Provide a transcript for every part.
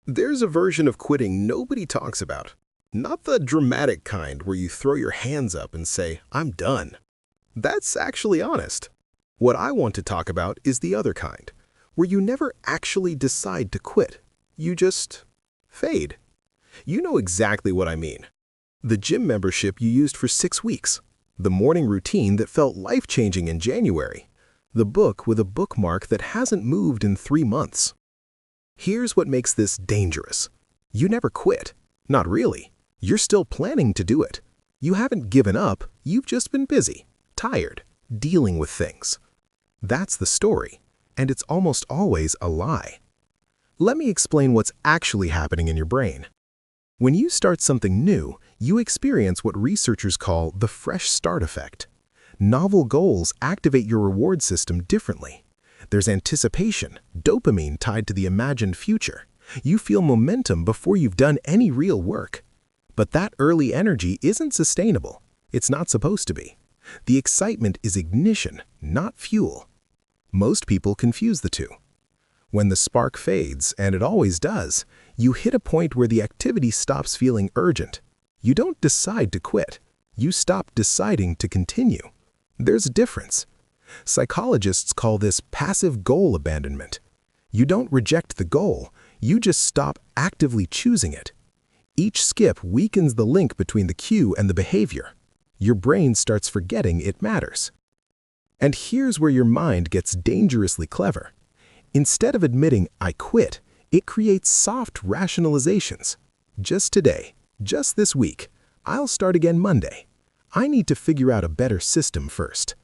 There's a version of quitting nobody talks about. Not the dramatic kind where you throw your hands up and say, "I'm done." That's actually honest. What I want to talk about is the other kind, where you never actually decide to quit. You just fade. You know exactly what I mean. The gym membership you used for 6 weeks. The morning routine that felt life-changing in January. The book with a bookmark that hasn't moved in 3 months. Here's what makes this dangerous. You never quit. Not really. You're still planning to do it. You haven't given up, you've just been busy, tired, dealing with things. That's the story, and it's almost always a lie. Let me explain what's actually happening in your brain. When you start something new, you experience what researchers call the fresh start effect. Novel goals activate your reward system differently. There's anticipation, dopamine tied to the imagined future. You feel momentum before you've done any real work. But that early energy isn't sustainable. It's not supposed to be. The excitement is ignition, not fuel. Most people confuse the two. When the spark fades, and it always does, you hit a point where the activity stops feeling urgent. You don't decide to quit. You stop deciding to continue. There's a difference. Psychologists call this passive goal abandonment. You don't reject the goal, you just stop actively choosing it. Each skip weakens the link between the cue and the behavior. Your brain starts forgetting it matters. And here's where your mind gets dangerously clever. Instead of admitting, "I quit," it creates soft rationalizations. Just today, just this week, I'll start again Monday. I need to figure out a better system first.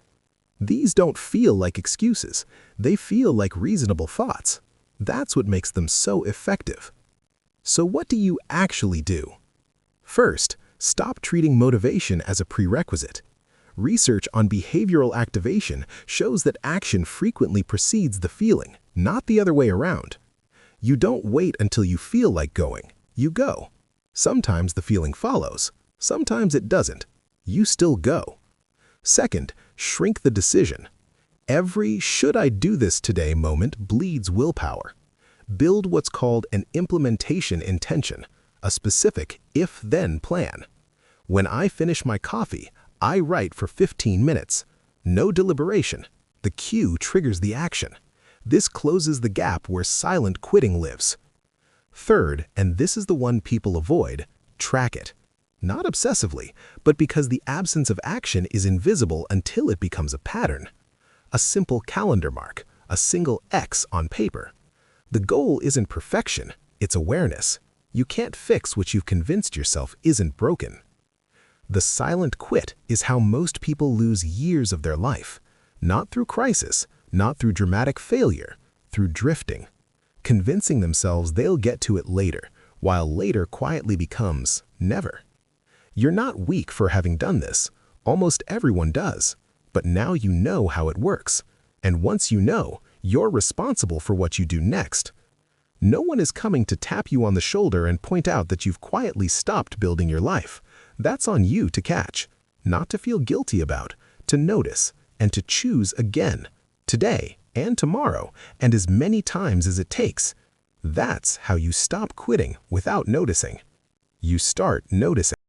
These don't feel like excuses. They feel like reasonable thoughts. That's what makes them so effective. So what do you actually do? First, stop treating motivation as a prerequisite. Research on behavioral activation shows that action frequently precedes the feeling, not the other way around. You don't wait until you feel like going. You go. Sometimes the feeling follows. Sometimes it doesn't. You still go. Second, shrink the decision. Every "should I do this today" moment bleeds willpower. Build what's called an implementation intention, a specific if-then plan. When I finish my coffee, I write for 15 minutes. No deliberation. The cue triggers the action. This closes the gap where silent quitting lives. Third, and this is the one people avoid, track it. Not obsessively, but because the absence of action is invisible until it becomes a pattern. A simple calendar mark, a single X on paper. The goal isn't perfection, it's awareness. You can't fix what you've convinced yourself isn't broken. The silent quit is how most people lose years of their life. Not through crisis, not through dramatic failure, through drifting. Convincing themselves they'll get to it later, while later quietly becomes never. You're not weak for having done this. Almost everyone does. But now you know how it works. And once you know, you're responsible for what you do next. No one is coming to tap you on the shoulder and point out that you've quietly stopped building your life. That's on you to catch, not to feel guilty about, to notice, and to choose again, today and tomorrow, and as many times as it takes. That's how you stop quitting without noticing. You start noticing.